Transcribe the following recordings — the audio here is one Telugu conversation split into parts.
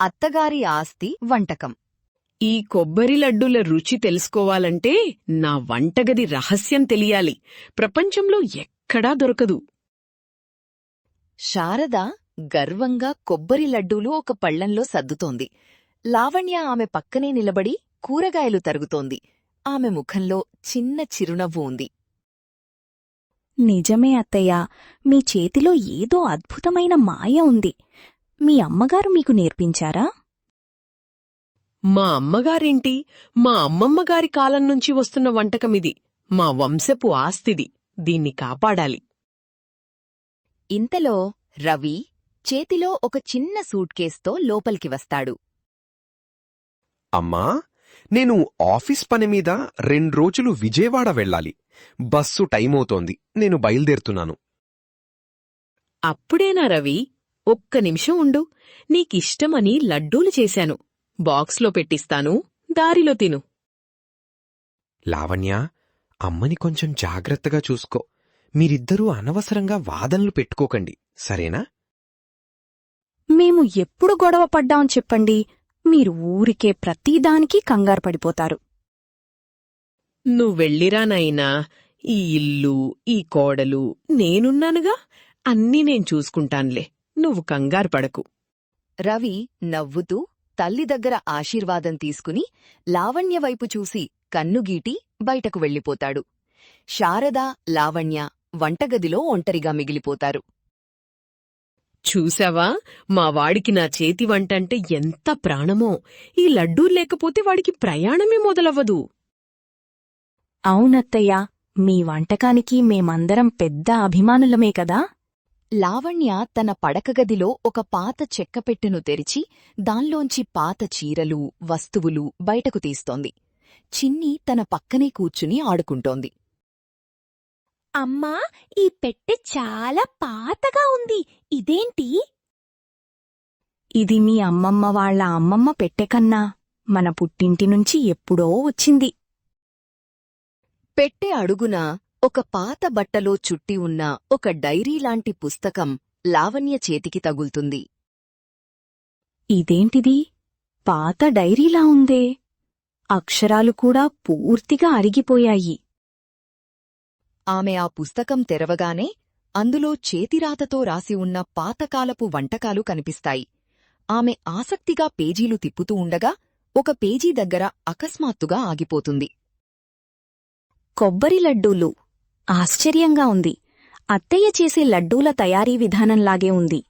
అత్తగారి ఆస్తి వంటకం. ఈ కొబ్బరి లడ్డూల రుచి తెలుసుకోవాలంటే నా వంటగది రహస్యం తెలియాలి. ప్రపంచంలో ఎక్కడా దొరకదు. శారద గర్వంగా కొబ్బరి లడ్డూలు ఒక పళ్లంలో సర్దుతోంది. లావణ్య ఆమె పక్కనే నిలబడి కూరగాయలు తరుగుతోంది. ఆమె ముఖంలో చిన్న చిరునవ్వు ఉంది. నిజమే అత్తయ్య, మీ చేతిలో ఏదో అద్భుతమైన మాయ ఉంది. మీ అమ్మగారు మీకు నేర్పించారా? మా అమ్మగారేంటి, మా అమ్మమ్మగారి కాలం నుంచి వస్తున్న వంటకమిది. మా వంశపు ఆస్తిది. దీన్ని కాపాడాలి. ఇంతలో రవి చేతిలో ఒక చిన్న సూట్కేస్తో లోపలికి వస్తాడు. అమ్మా, నేను ఆఫీస్ పనిమీద 2 రోజులు విజయవాడ వెళ్ళాలి. బస్సు టైమవుతోంది. నేను బయలుదేరుతున్నాను. అప్పుడేనా రవి? ఒక్క నిమిషం ఉండు. నీకిష్టమని లడ్డూలు చేశాను. బాక్స్లో పెట్టిస్తాను, దారిలో తిను. లావణ్య, అమ్మని కొంచెం జాగ్రత్తగా చూసుకో. మీరిద్దరూ అనవసరంగా వాదనలు పెట్టుకోకండి, సరేనా? మేము ఎప్పుడు గొడవ పడ్డాం చెప్పండి. మీరు ఊరికే ప్రతిదానికి కంగారు పడిపోతారు. నువ్వెళ్ళిరా నాయనా. ఈ ఇల్లు, ఈ కోడలు నేనున్నానుగా. అన్నీ నేను చూసుకుంటాన్లే. నువ్వు కంగారు పడకు. రవి నవ్వుతూ తల్లి దగ్గర ఆశీర్వాదం తీసుకుని లావణ్య వైపు చూసి కన్నుగీటి బయటకు వెళ్ళిపోతాడు. శారద, లావణ్య వంటగదిలో ఒంటరిగా మిగిలిపోతారు. చూశావా, మా వాడికి నా చేతి వంటంటే ఎంత ప్రాణమో. ఈ లడ్డూ లేకపోతే వాడికి ప్రయాణమే మొదలవ్వదు. అవునత్తయ్య, మీ వంటకానికి మేమందరం పెద్ద అభిమానులమే కదా. లావణ్య తన పడకగదిలో ఒక పాత చెక్కపెట్టెను తెరిచి దాన్లోంచి పాత చీరలు, వస్తువులు బయటకు తీస్తోంది. చిన్ని తన పక్కనే కూర్చుని ఆడుకుంటోంది. అమ్మా, ఈ పెట్టె చాలా పాతగా ఉంది. ఇదేంటి? ఇది మీ అమ్మమ్మ వాళ్ళ అమ్మమ్మ పెట్టెకన్నా మన పుట్టింటి నుంచి ఎప్పుడో వచ్చింది. పెట్టె అడుగున ఒక పాత బట్టలో చుట్టి ఉన్న ఒక డైరీలాంటి పుస్తకం లావణ్య చేతికి తగులుతుంది. ఇదేంటిది? పాత డైరీలా ఉందే. అక్షరాలు కూడా పూర్తిగా అరిగిపోయాయి. ఆమె ఆ పుస్తకం తెరవగానే అందులో చేతిరాతతో రాసి ఉన్న పాతకాలపు వంటకాలు కనిపిస్తాయి. ఆమె ఆసక్తిగా పేజీలు తిప్పుతూ ఉండగా ఒక పేజీ దగ్గర అకస్మాత్తుగా ఆగిపోతుంది. కొబ్బరి లడ్డూలు. ఆశ్చర్యంగా ఉంది. అత్తయ్య చేసే లడ్డూల తయారీ విధానంలాగే ఉంది.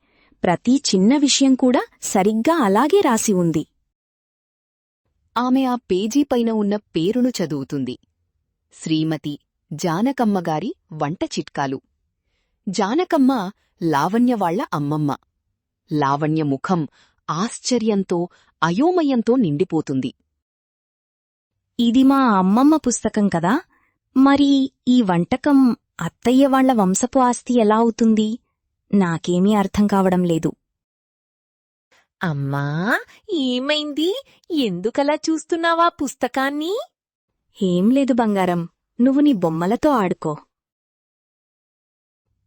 ప్రతి చిన్న విషయం కూడా సరిగ్గా అలాగే రాసి ఉంది. ఆమె ఆ పేజీపైన ఉన్న పేరును చదువుతుంది. శ్రీమతి జానకమ్మగారి వంట చిట్కాలు. జానకమ్మ లావణ్య వాళ్ల అమ్మమ్మ. లావణ్య ముఖం ఆశ్చర్యంతో, అయోమయంతో నిండిపోతుంది. ఇది మా అమ్మమ్మ పుస్తకం కదా. మరి ఈ వంటకం అత్తయ్య వాళ్ల వంశపు ఆస్తి ఎలా అవుతుంది? నాకేమీ అర్థం కావడం లేదు. అమ్మా, ఏమైంది? ఎందుకలా చూస్తున్నావా పుస్తకాన్ని? ఏం లేదు బంగారం, నువ్వు నీ బొమ్మలతో ఆడుకో.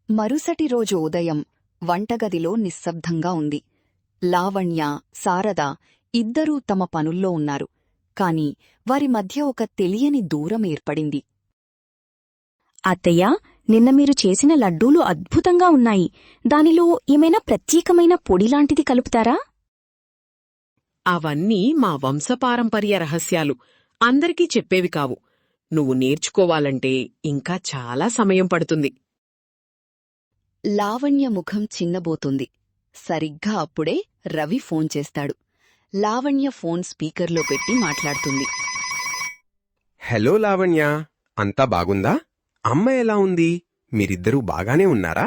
మరుసటి రోజు ఉదయం వంటగదిలో నిశ్శబ్దంగా ఉంది. లావణ్య, శారద ఇద్దరూ తమ పనుల్లో ఉన్నారు. కాని వారి మధ్య ఒక తెలియని దూరం ఏర్పడింది. అత్తయ్య, నిన్న మీరు చేసిన లడ్డూలు అద్భుతంగా ఉన్నాయి. దానిలో ఏమైనా ప్రత్యేకమైన పొడిలాంటిది కలుపుతారా? అవన్నీ మా వంశపారంపర్య రహస్యాలు. అందరికీ చెప్పేవి కావు. నువ్వు నేర్చుకోవాలంటే ఇంకా చాలా సమయం పడుతుంది. లావణ్య ముఖం చిన్నబోతుంది. సరిగ్గా అప్పుడే రవి ఫోన్ చేస్తాడు. లావణ్య ఫోన్ స్పీకర్లో పెట్టి మాట్లాడుతుంది. హలో లావణ్య, అంతా బాగుందా? అమ్మ ఎలా ఉంది? మీరిద్దరూ బాగానే ఉన్నారా?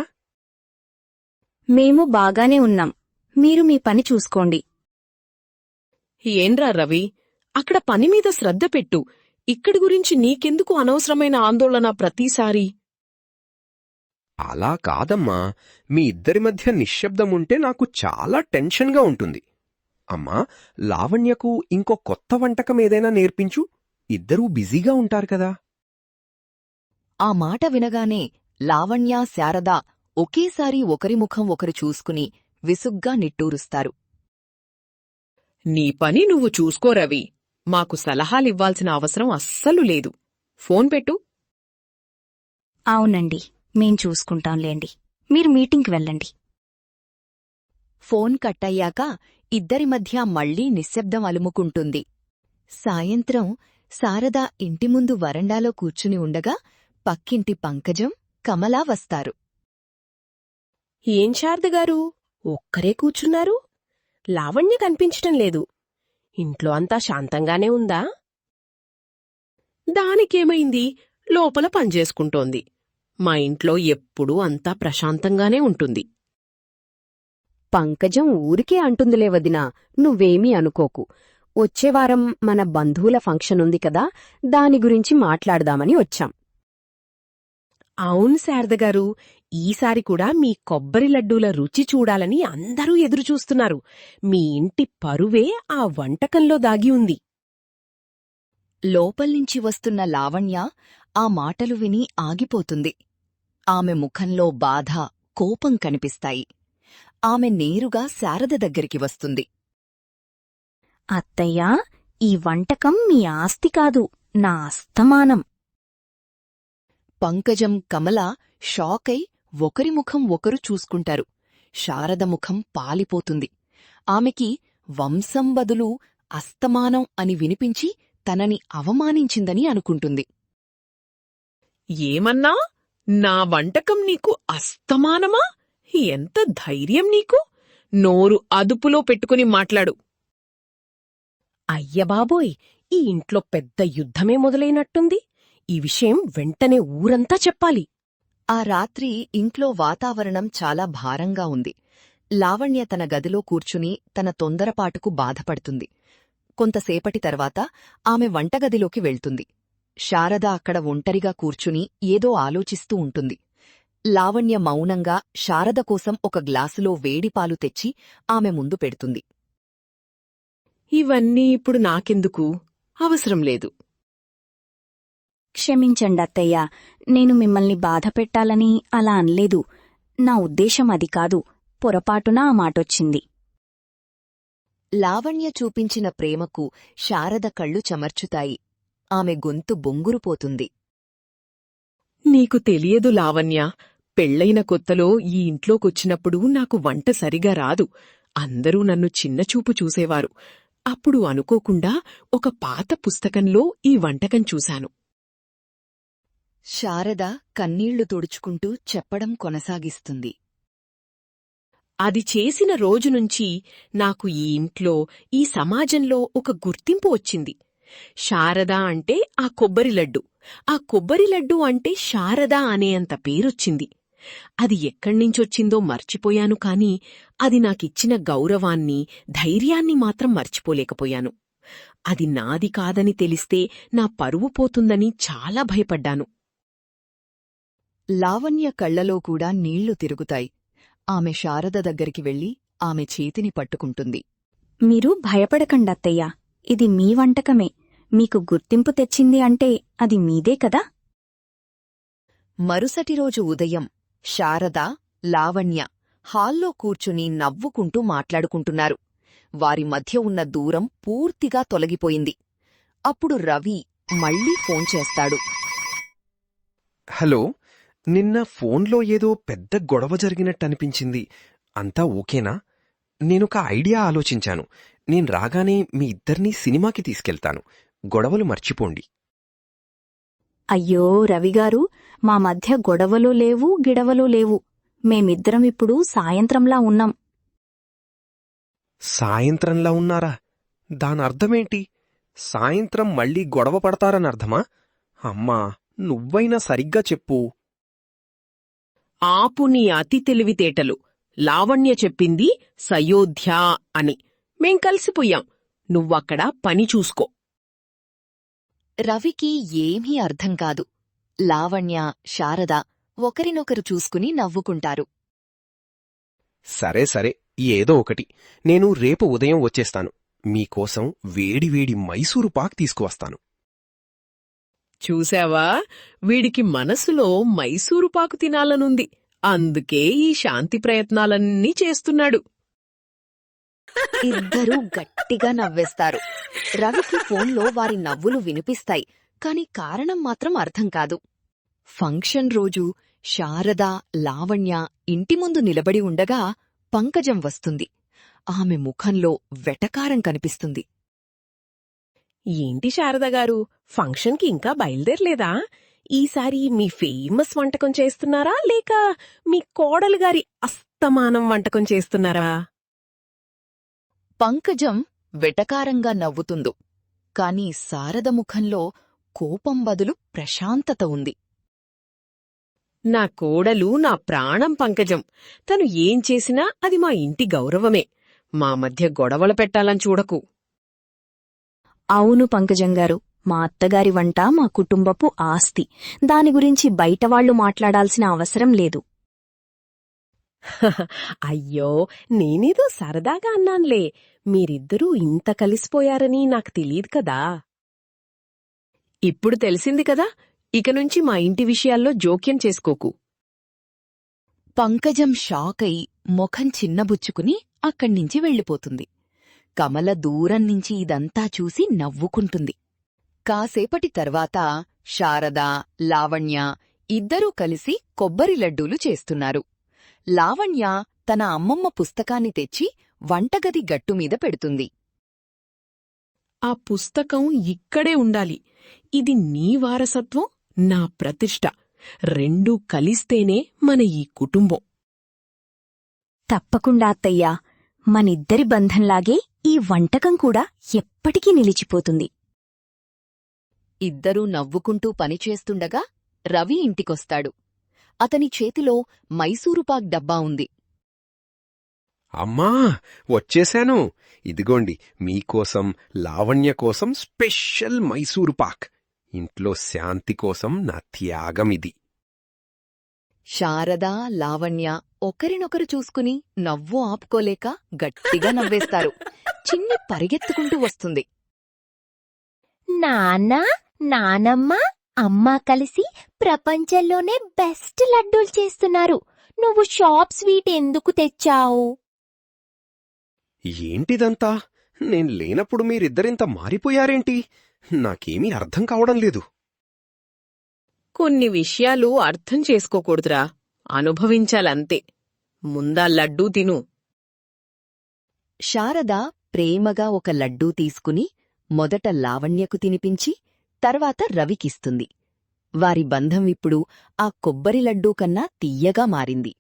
మేము బాగానే ఉన్నాం. మీరు మీ పని చూసుకోండి. ఏంరా రవి, అక్కడ పనిమీద శ్రద్ధ పెట్టు. ఇక్కడి గురించి నీకెందుకు అనవసరమైన ఆందోళన ప్రతిసారి? అలా కాదమ్మా, మీ ఇద్దరి మధ్య నిశ్శబ్దముంటే నాకు చాలా టెన్షన్గా ఉంటుంది. అమ్మా, లావణ్యకు ఇంకో కొత్త వంటకం ఏదైనా నేర్పించు. ఇద్దరూ బిజీగా ఉంటారు కదా. ఆ మాట వినగానే లావణ్య, శారద ఒకేసారి ఒకరి ముఖం ఒకరు చూసుకుని విసుగ్గా నిట్టూరుస్తారు. నీ పని నువ్వు చూసుకో రవి. మాకు సలహాలివ్వాల్సిన అవసరం అస్సలు లేదు. ఫోన్ పెట్టు. అవునండి, మేం చూసుకుంటాంలేండి. మీరు మీటింగ్కి వెళ్ళండి. ఫోన్ కట్టయ్యాక ఇద్దరి మధ్య మళ్లీ నిశ్శబ్దం అలుముకుంటుంది. సాయంత్రం శారద ఇంటి ముందు వరండాలో కూర్చుని ఉండగా పక్కింటి పంకజం, కమలా వస్తారు. ఏం శారదగారు, ఒక్కరే కూర్చున్నారు? లావణ్య కనిపించటం లేదు. ఇంట్లో అంతా శాంతంగానే ఉందా? దానికేమైంది? లోపల పనిచేసుకుంటోంది. మా ఇంట్లో ఎప్పుడూ అంతా ప్రశాంతంగానే ఉంటుంది. పంకజం ఊరికే అంటుందిలే వదినా, నువ్వేమీ అనుకోకు. వచ్చేవారం మన బంధువుల ఫంక్షన్ ఉంది కదా, దాని గురించి మాట్లాడదామని వచ్చాం. అవును శారదగారు, ఈసారి కూడా మీ కొబ్బరి లడ్డూల రుచి చూడాలని అందరూ ఎదురుచూస్తున్నారు. మీ ఇంటి పరువే ఆ వంటకంలో దాగి ఉంది. లోపల్నించి వస్తున్న లావణ్య ఆ మాటలు విని ఆగిపోతుంది. ఆమె ముఖంలో బాధ, కోపం కనిపిస్తాయి. ఆమె నేరుగా శారద దగ్గరికి వస్తుంది. అత్తయ్యా, ఈ వంటకం మీ ఆస్తి కాదు, నా అస్తమానం. పంకజం, కమల షాకై ఒకరి ముఖం ఒకరు చూసుకుంటారు. శారద ముఖం పాలిపోతుంది. ఆమెకి వంశం బదులు అస్తమానం అని వినిపించి తనని అవమానించిందని అనుకుంటుంది. ఏమన్నా? నా వంటకం నీకు అస్తమానమా? ఎంత ధైర్యం నీకు? నోరు అదుపులో పెట్టుకుని మాట్లాడు. అయ్యబాబోయ్, ఈ ఇంట్లో పెద్ద యుద్ధమే మొదలైనట్టుంది. ఈ విషయం వెంటనే ఊరంతా చెప్పాలి. ఆ రాత్రి ఇంట్లో వాతావరణం చాలా భారంగా ఉంది. లావణ్య తన గదిలో కూర్చుని తన తొందరపాటుకు బాధపడుతుంది. కొంతసేపటి తర్వాత ఆమె వంటగదిలోకి వెళ్తుంది. శారద అక్కడ ఒంటరిగా కూర్చుని ఏదో ఆలోచిస్తూ ఉంటుంది. లావణ్య మౌనంగా శారద కోసం ఒక గ్లాసులో వేడిపాలు తెచ్చి ఆమె ముందు పెడుతుంది. ఇవన్నీ ఇప్పుడు నాకెందుకు? అవసరం లేదు. క్షమించండి అత్తయ్యా, నేను మిమ్మల్ని బాధపెట్టాలని అలా అనలేదు. నా ఉద్దేశం అది కాదు, పొరపాటున ఆ మాటొచ్చింది. లావణ్య చూపించిన ప్రేమకు శారద కళ్ళు చెమర్చుతాయి. ఆమె గొంతు బొంగురుపోతుంది. నీకు తెలియదు లావణ్య, పెళ్లైన కొత్తలో ఈ ఇంట్లోకొచ్చినప్పుడు నాకు వంట సరిగా రాదు. అందరూ నన్ను చిన్నచూపు చూసేవారు. అప్పుడు అనుకోకుండా ఒక పాత పుస్తకంలో ఈ వంటకం చూశాను. శారద కన్నీళ్లు తుడుచుకుంటూ చెప్పడం కొనసాగిస్తుంది. అది చేసిన రోజునుంచి నాకు ఈ ఇంట్లో, ఈ సమాజంలో ఒక గుర్తింపు వచ్చింది. శారద అంటే ఆ కొబ్బరి లడ్డు, ఆ కొబ్బరి లడ్డు అంటే శారద అనేంత పేరొచ్చింది. అది ఎక్కడ్నించొచ్చిందో మర్చిపోయాను కాని అది నాకిచ్చిన గౌరవాన్ని, ధైర్యాన్ని మాత్రం మర్చిపోలేకపోయాను. అది నాది కాదని తెలిస్తే నా పరువు పోతుందని చాలా భయపడ్డాను. లావణ్య కళ్లలో కూడా నీళ్లు తిరుగుతాయి. ఆమె శారద దగ్గరికి వెళ్లి ఆమె చేతిని పట్టుకుంటుంది. మీరు భయపడకండత్తయ్యా, ఇది మీ వంటకమే. మీకు గుర్తింపు తెచ్చింది అంటే అది మీదే కదా. మరుసటి రోజు ఉదయం శారద, లావణ్య హాల్లో కూర్చుని నవ్వుకుంటూ మాట్లాడుకుంటున్నారు. వారి మధ్య ఉన్న దూరం పూర్తిగా తొలగిపోయింది. అప్పుడు రవి మళ్లీ ఫోన్ చేస్తాడు. హలో, నిన్న ఫోన్లో ఏదో పెద్ద గొడవ జరిగినట్టనిపించింది. అంతా ఓకేనా? నేనొక ఐడియా ఆలోచించాను. నేను రాగానే మీ ఇద్దరినీ సినిమాకి తీసుకెళ్తాను. గొడవలు మర్చిపోండి. అయ్యో రవిగారు, మా మధ్య గొడవలు లేవు, గిడవలు లేవు. మేమిద్దరం ఇప్పుడు సాయంత్రంలా ఉన్నాం. సాయంత్రంలా ఉన్నారా? దానర్థమేంటి? సాయంత్రం మళ్ళీ గొడవ పడతారనర్థమా? అమ్మా, నువ్వైనా సరిగ్గా చెప్పు. ఆపు నీ అతి తెలివితేటలు. లావణ్య చెప్పింది సయోధ్య అని. మేం కలిసిపోయాం. నువ్వక్కడ పని చూసుకో. రవికి ఏమీ అర్థం కాదు. లావణ్య, శారద ఒకరినొకరు చూసుకుని నవ్వుకుంటారు. సరే సరే, ఏదో ఒకటి. నేను రేపు ఉదయం వచ్చేస్తాను. మీకోసం వేడివేడి మైసూరు పాక్ తీసుకువస్తాను. చూశావా, వీడికి మనసులో మైసూరుపాకు తినాలనుంది. అందుకే ఈ శాంతి ప్రయత్నాలన్నీ చేస్తున్నాడు. ఇద్దరూ గట్టిగా గట్టిగా నవ్వేస్తారు. రవికి ఫోన్లో వారి నవ్వులు వినిపిస్తాయి, కాని కారణం మాత్రం అర్థం కాదు. ఫంక్షన్ రోజు శారద, లావణ్య ఇంటి ముందు నిలబడి ఉండగా పంకజం వస్తుంది. ఆమె ముఖంలో వెటకారం కనిపిస్తుంది. ఏంటి శారదగారు, ఫంక్షన్కి ఇంకా బయలుదేరలేదా? ఈసారి మీ ఫేమస్ వంటకం చేస్తున్నారా, లేక మీ కోడలు గారి అస్తమానం వంటకం చేస్తున్నారా? పంకజం వెటకారంగా నవ్వుతుందో, కాని శారద ముఖంలో కోపం బదులు ప్రశాంతత ఉంది. నా కోడలు నా ప్రాణం పంకజం. తను ఏం చేసినా అది మా ఇంటి గౌరవమే. మా మధ్య గొడవలు పెట్టాలని చూడకు. అవును పంకజంగారు, మా అత్తగారి వంట మా కుటుంబపు ఆస్తి. దాని గురించి బయటవాళ్లు మాట్లాడాల్సిన అవసరం లేదు. అయ్యో, నేనేదో సరదాగా అన్నాన్లే. మీరిద్దరూ ఇంత కలిసిపోయారని నాకు తెలియదు కదా. ఇప్పుడు తెలిసింది కదా, ఇక నుంచి మా ఇంటి విషయాల్లో జోక్యం చేసుకోకు. పంకజం షాకయి ముఖం చిన్నబుచ్చుకుని అక్కడ్నించి వెళ్ళిపోతుంది. కమల దూరం నుంచి ఇదంతా చూసి నవ్వుకుంటుంది. కాసేపటి తర్వాత శారద, లావణ్య ఇద్దరూ కలిసి కొబ్బరి లడ్డూలు చేస్తున్నారు. లావణ్య తన అమ్మమ్మ పుస్తకాన్ని తెచ్చి వంటగది గట్టుమీద పెడుతుంది. ఆ పుస్తకం ఇక్కడే ఉండాలి. ఇది నీ వారసత్వం, నా ప్రతిష్ట. రెండూ కలిస్తేనే మన ఈ కుటుంబం. తప్పకుండా అత్తయ్యా, మనిద్దరి బంధంలాగే ఈ వంటకం కూడా ఎప్పటికీ నిలిచిపోతుంది. ఇద్దరూ నవ్వుకుంటూ పనిచేస్తుండగా రవి ఇంటికొస్తాడు. అతని చేతిలో మైసూరుపాక్ డబ్బా ఉంది. అమ్మా, వచ్చేశాను. ఇదిగోండి, మీకోసం, లావణ్య కోసం స్పెషల్ మైసూరు పాక్. ఇంట్లో శాంతి కోసం నా త్యాగమిది. శారద, లావణ్య ఒకరినొకరు చూసుకుని నవ్వు ఆపుకోలేక గట్టిగా నవ్వేస్తారు. చిన్ని పరిగెత్తుకుంటూ వస్తుంది. నాన్నా, నానమ్మ, అమ్మ కలిసి ప్రపంచంలోనే బెస్ట్ లడ్డూలు చేస్తున్నారు. నువ్వు షాప్ స్వీట్ ఎందుకు తెచ్చావు? ఏంటిదంతా? నేను లేనప్పుడు మీరిద్దరింత మారిపోయారేంటి? నాకేమీ అర్థం కావడం లేదు. కొన్ని విషయాలు అర్థం చేసుకోకూడదురా, అనుభవించాలంతే. ముందా లడ్డూ తిను. శారద ప్రేమగా ఒక లడ్డూ తీసుకుని మొదట లావణ్యకు తినిపించి తర్వాత రవికిస్తుంది. వారి బంధం ఇప్పుడు ఆ కొబ్బరి లడ్డూ కన్నా తియ్యగా మారింది.